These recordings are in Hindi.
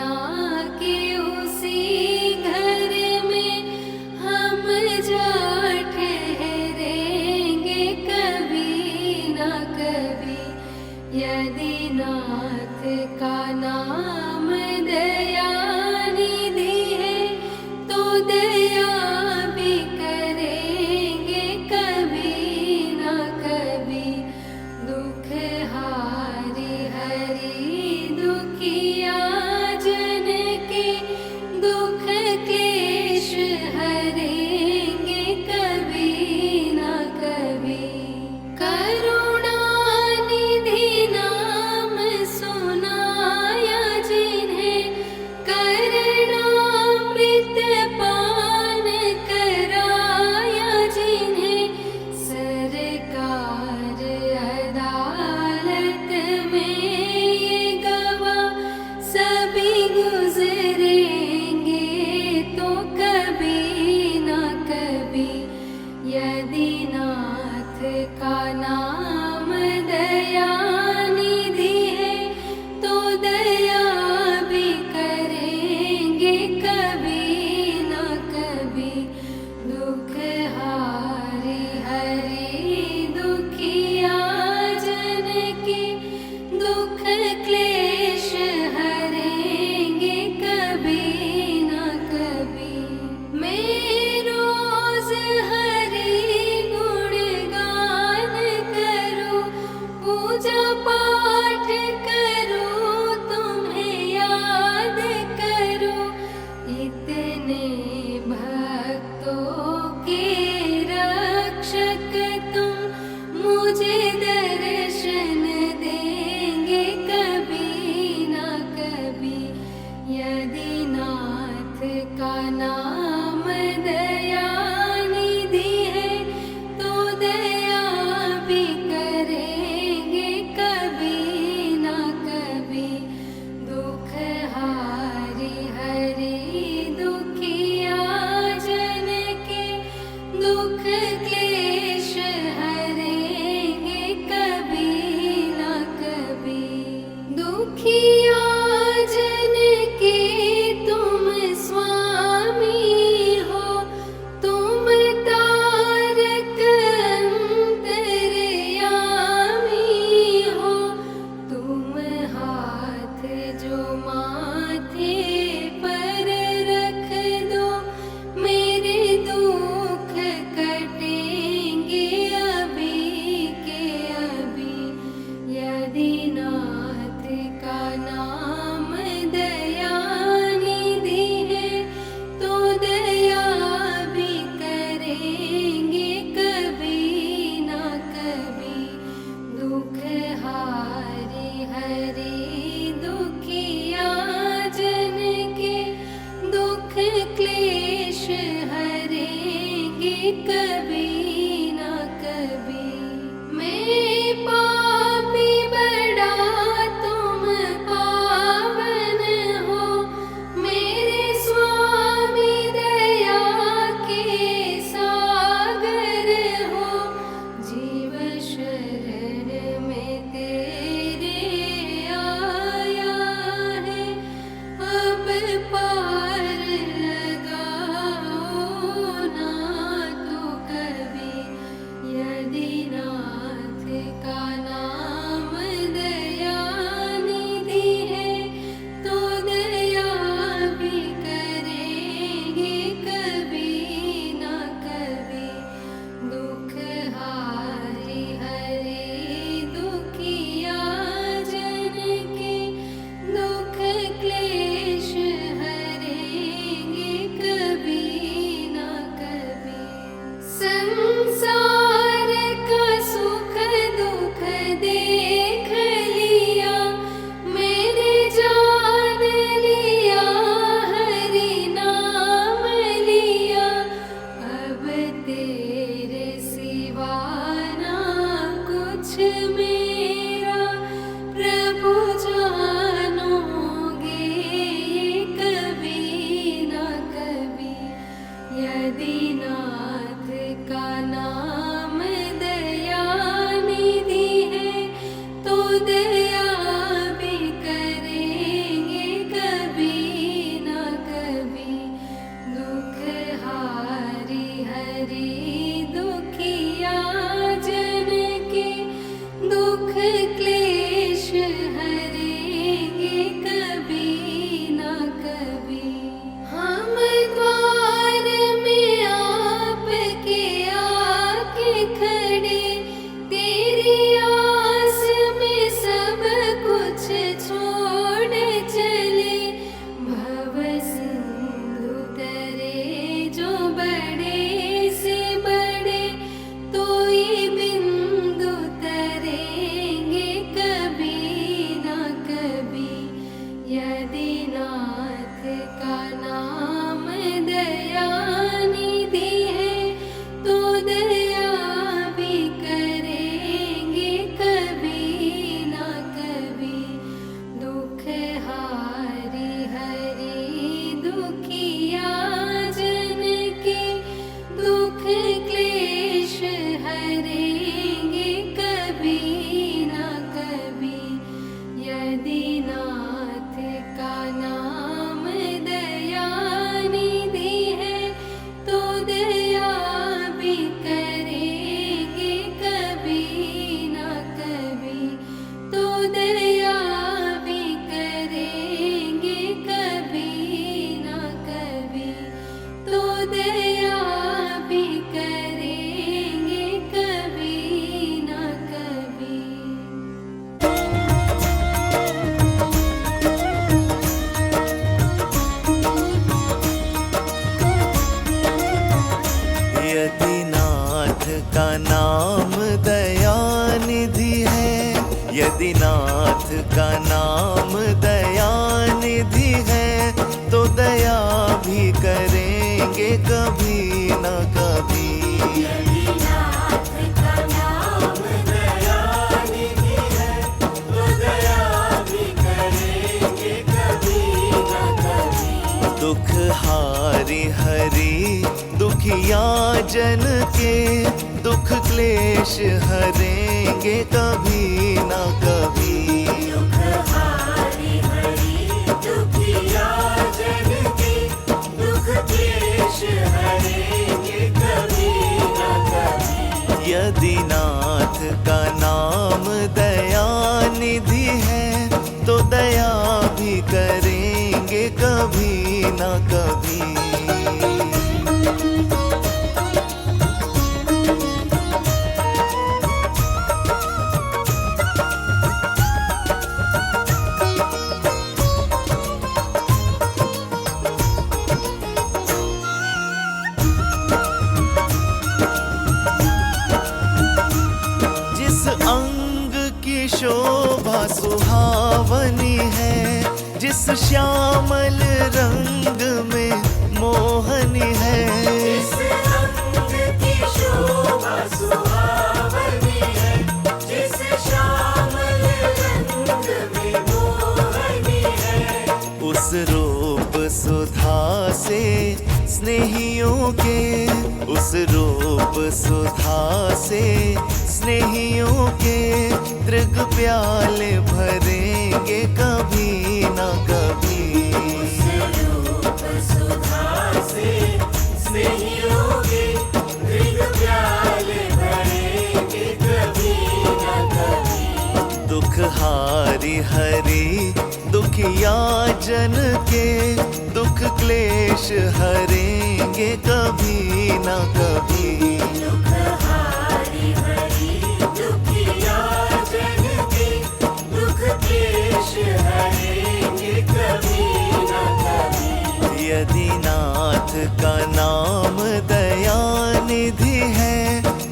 बना के उसी घर में हम जा ठहरेंगे कभी ना कभी। यदि नाथ का नाम दया निधि है तो दया भी करेंगे कभी ना कभी। दुख हारी हरि दुखिया जन के दुख क्लेश हरेंगे कभी ना कभी। करुणा निधि नाम सुनाया जिन्हें करणामृत पान कराया जिन्हें। सरकार अदालत में ये गवाह सभी गुजरेंगे तो कभी ना कभी। यदि नाथ का नाम दया निधि है तो दया भी करेंगे कभी ना कभी। दुख हारी हरि दुखिया जन के दुख क्लेश हरेंगे कभी ना कभी। मैं रोज हरि गुणगान करूं पूजा पाठ करूं तुम्हें याद करूं। इतने भक्तों के रक्षक तुम मुझे दर्शन देंगे कभी ना कभी। यदि नाथ का नाम दया निधि है तो दया भी करेंगे कभी ना कभी। दुख हारी हरि दुखिया जन के दुख क्लेश हरेंगे कभी ना कभी। दुखिया जन के तुम स्वामी हो तुम तारक अंतर्यामी हो। तुम हाथ जो माथे पर रख दो मेरे दुख कटेंगे अभी के अभी। यदि नाथ का नाम दया निधि है तो दया भी करेंगे कभी ना कभी। दुख हारी हरि दुखिया यदि नाथ का नाम दया निधि है तो दया भी करेंगे कभी ना कभी। दुख हारी हरि दुखिया जन के दुख क्लेश हरेंगे कभी ना कभी। यदि नाथ का नाम दया निधि है तो दया भी करेंगे कभी ना कभी। तो दया भी करेंगे कभी ना कभी। तो दया भी करेंगे कभी ना कभी। यदि नाथ का नाम दया निधि है, यदि नाथ का नाम दया निधि है तो दया भी करेंगे कभी न कभी। यदि नाथ का नाम दया निधि है तो दया भी करेंगे कभी ना कभी। दुख हारी हरि दुखिया जन के दुख क्लेश हरेंगे कभी न कभी। दुख हारी हरि दुखिया जन के दुख क्लेश हरेंगे कभी ना कभी। यदि नाथ का नाम दया निधि है तो दया भी करेंगे कभी न कभी। जिस अंग की शोभा सुहावनी है, जिस श्यामल रंग में मोहनी है, जिस अंग की शोभा सुहावनी है, जिस श्यामल रंग में मोहनी है, उस रूप सुधा से स्नेहियों के, उस रूप सुधा से स्नेहियों के तृग प्याले भरेंगे कभी न कभी। उस रूप सुधा से स्नेहियों के दृढ़ प्याले भरेंगे कभी ना कभी। दुख हारी हरि दुखिया जन के दुख क्लेश हरेंगे कभी न कभी। दुख हारी हरि दुखिया जन के दुख क्लेश हरेंगे कभी ना कभी। यदि नाथ का नाम दया निधि है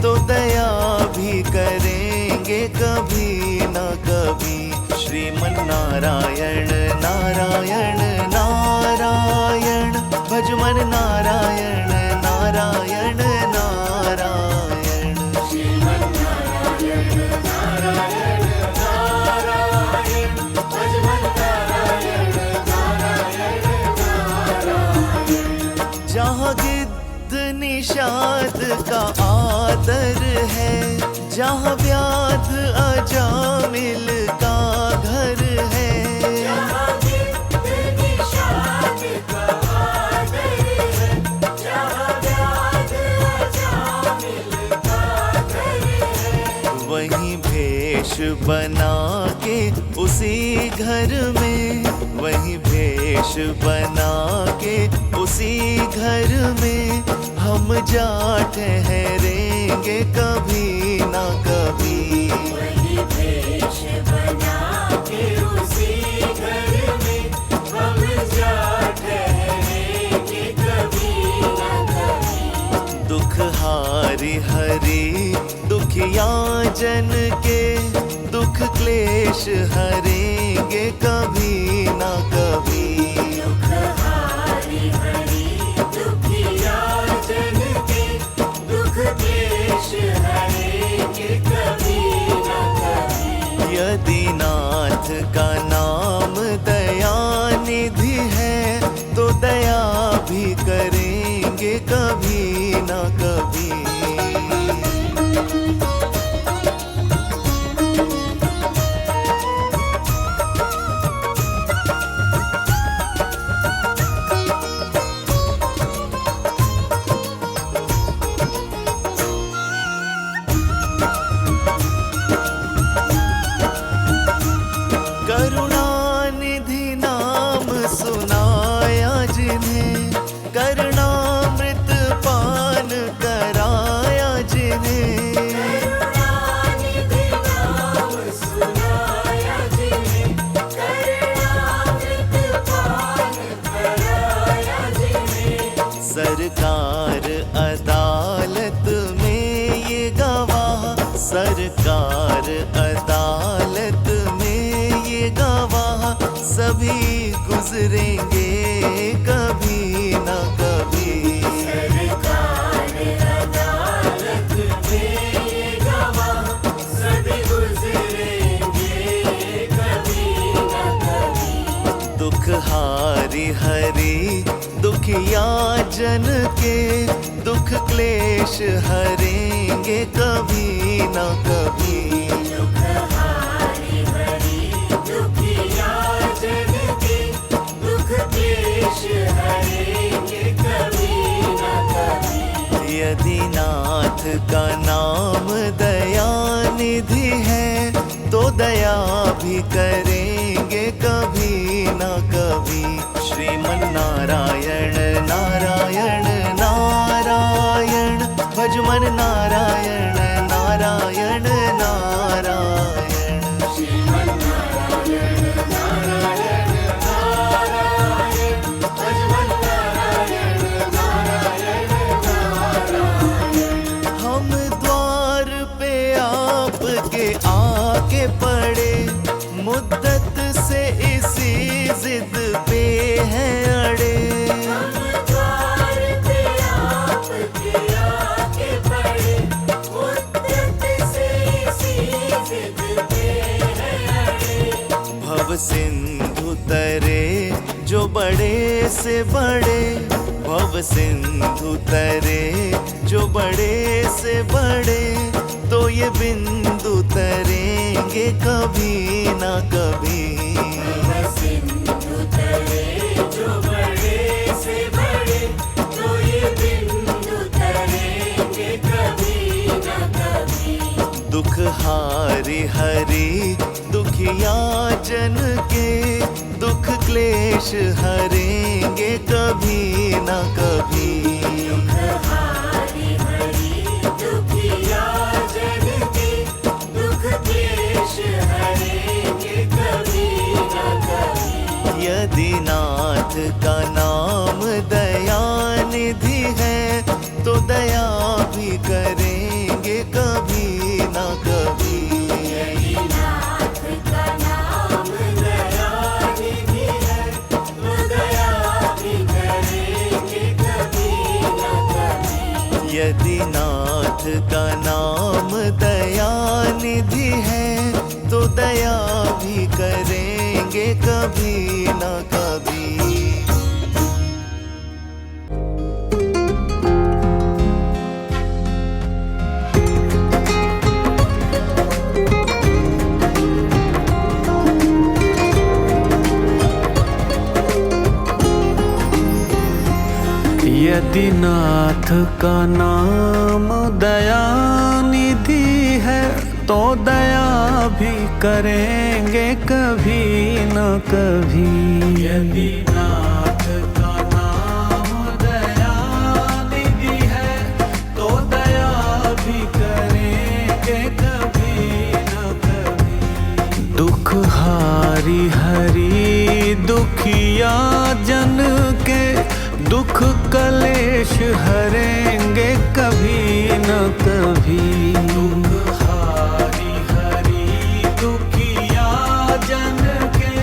तो दया भी करेंगे कभी न कभी। श्रीमन नारायण नारायण नारायण भज मन नारायण नारायण नारायण। श्रीमन नारायण नारायण नारायण भज मन नारायण नारायण नारायण। जहाँ गिद्ध निषाद का आदर है, जहाँ व्याध अजामिल का घर है, जहाँ गिद्ध निषाद का आदर है, जहाँ व्याध अजामिल का घर है, वहीं भेष बना के उसी घर में, वहीं भेष बना के उसी घर में हम जा ठहरेंगे कभी ना कभी। वही भेष बना के उसी घर में हम जा ठहरेंगे कभी ना कभी। दुख हारी हरि दुखिया जन के दुख क्लेश हरेंगे कभी ना गुजरेंगे कभी न कभी। सरकार अदालत में गवाह सभी गुजरेंगे कभी न कभी। दुख हारी हरी दुखिया जन के दुख क्लेश हरेंगे कभी न कभी। दुख हारी हरी दुखिया जन के दुख क्लेश हरेंगे कभी न कभी। यदि नाथ का नाम दया निधि है तो दया भी करेंगे कभी न कभी। श्रीमन नारायण नारायण नारायण भज मन नारायण नारायण नारायण। श्रीमन नारायण नारायण नारायण भज मन नारायण नारायण नारायण। हम द्वार पे आपके आके पड़े मुद्दत से इसी जिद पे हैं अड़े। हम द्वार पे आपके आके पड़े मुद्दत से इसी जिद पे हैं अड़े। भव सिंधु तरे जो बड़े से बड़े, भव सिंधु तरे जो बड़े से बड़े, तो ये बिंदु तरेंगे कभी ना कभी। भव सिंधु तरे जो बड़े से बड़े, तो ये बिंदु तरेंगे कभी न कभी। दुख हारी हरी दुखिया जन के दुख क्लेश हरेंगे कभी ना कभी। दुख हारी हरी दुखिया जन के दुख क्लेश हरेंगे कभी न कभी। यदि नाथ का नाम दया निधि है तो दया भी करेंगे कभी ना कभी। यदि नाथ का नाम दया निधि है, तो दया भी करेंगे कभी न कभी। यदि नाथ का नाम दया निधि है तो दया भी करेंगे कभी ना कभी। यदि नाथ का नाम दया निधि है तो दया भी करेंगे कभी न कभी। यदि नाथ का नाम दया निधि है तो दया भी करेंगे कभी न कभी। दुख हारी हरी दुखिया जन के दुख कलेश हरेंगे कभी न कभी। दुख हारी हरी दुखिया जन के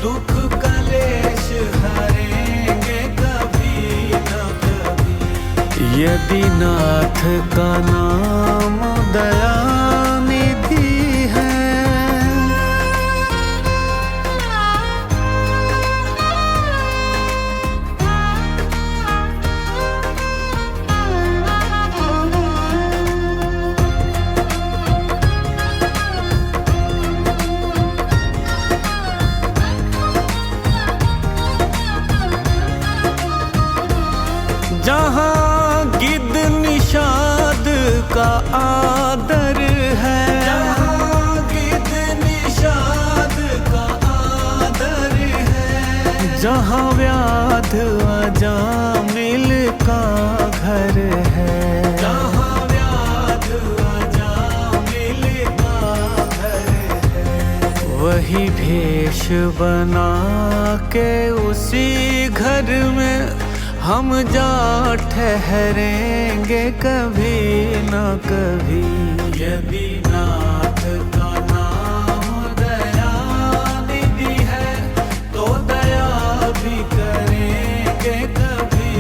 दुख कलेश हरेंगे कभी न कभी। यदि नाथ का नाम दया निधि है। जहाँ गिद्ध निषाद का आदर है, जहाँ गिद्ध निषाद का आदर है, जहाँ व्याध अजामिल का घर है, जहाँ व्याध अजामिल का घर है, वही भेष बना के उसी घर में हम जा ठहरेंगे कभी न कभी। यदि नाथ का नाम दया निधि है तो दया भी करेंगे कभी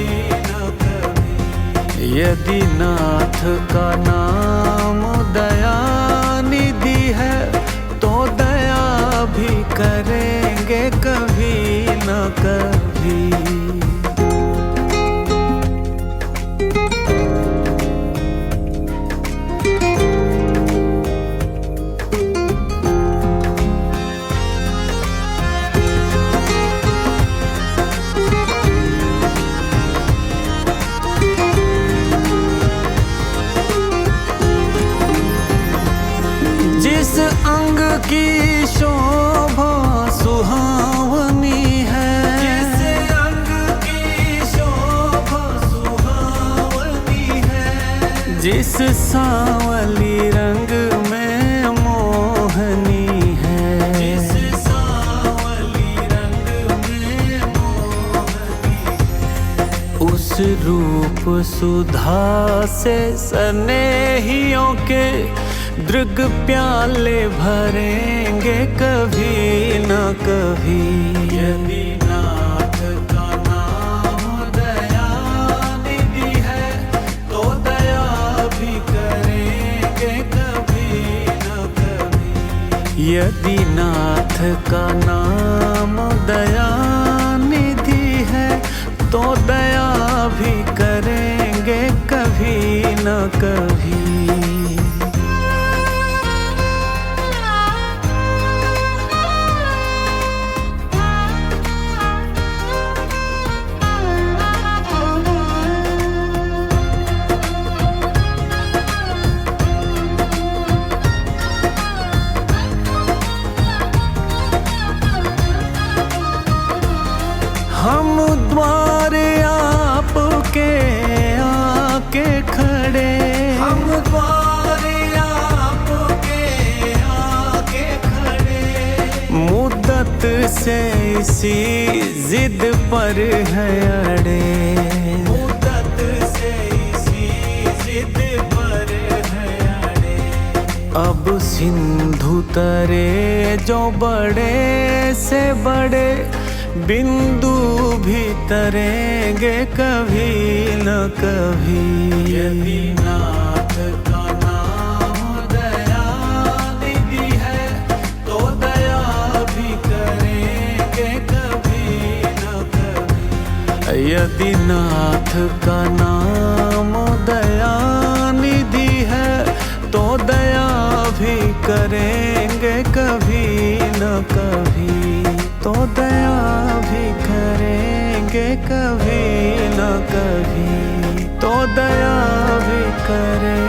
न कभी। यदि नाथ का नाम दया निधि है तो दया भी करेंगे कभी न कभी। जिस अंग की शोभा सुहावनी है, जिस अंग की शोभा सुहावनी है, जिस सांवली रंग में मोहनी है, जिस सांवली रंग में मोहनी है, उस रूप सुधा से स्नेहियों के दृग प्याले भरेंगे कभी न कभी। यदि नाथ का नाम दया निधि है तो दया भी करेंगे कभी न कभी। यदि नाथ का नाम दया निधि है तो दया भी करेंगे कभी न कभी। हम द्वारे आपके आके खड़े, हम द्वारे आपके आके खड़े, मुद्दत से इसी जिद पर है अड़े, मुद्दत से इसी जिद पर है अड़े। अब सिंधु तरे जो बड़े से बड़े बिंदु भी तरेंगे कभी न कभी। यदि नाथ का नाम दया निधि है तो दया भी करेंगे कभी न कभी। यदि नाथ का नाम दया निधि है तो दया भी करेंगे कभी न कभी। तो दया भी करेंगे कभी न कभी। तो दया भी करेंगे।